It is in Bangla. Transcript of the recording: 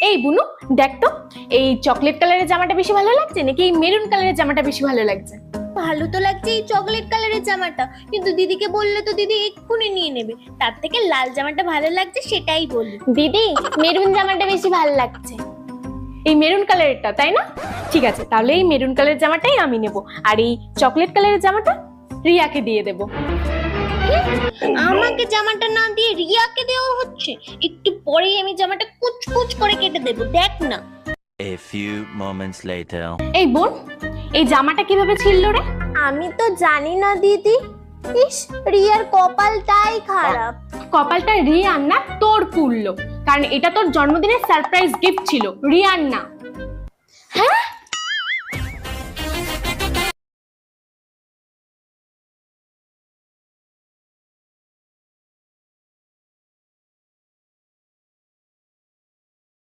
এই বুনু, দেখ তো এই চকলেট কালারের জামাটা বেশি ভালো লাগছে নাকি এই মেরুন কালারের জামাটা বেশি ভালো লাগছে? ভালো তো লাগছে এই চকলেট কালারের জামাটা, কিন্তু দিদিকে বললে তো দিদি এক্ষুনি নিয়ে নেবে। তার থেকে লাল জামাটা ভালো লাগছে সেটাই বলি। দিদি, মেরুন জামাটা বেশি ভালো লাগছে। এই মেরুন কালারেরটা, তাই না? ঠিক আছে, তাহলে এই মেরুন কালারের জামাটাই আমি নেব, আর এই চকলেট কালারের জামাটা রিয়াকে দিয়ে দেব। আমাকে জামাটা না দিয়ে রিয়াকে দেওয়া হচ্ছে? একটু পরেই আমি জামাটা কুচকুচ করে কেটে দেবো, দেখ না। A few moments later. এই বোন, এই জামাটা কিভাবে ছিললো রে? আমি তো জানি না দিদি। ইস, রিয়ার কপালটাই খারাপ। কপালটা রিয়ার না, তোর পুড়লো, কারণ এটা তোর জন্মদিনের সারপ্রাইজ গিফট ছিল, রিয়ার না। হ্যাঁ,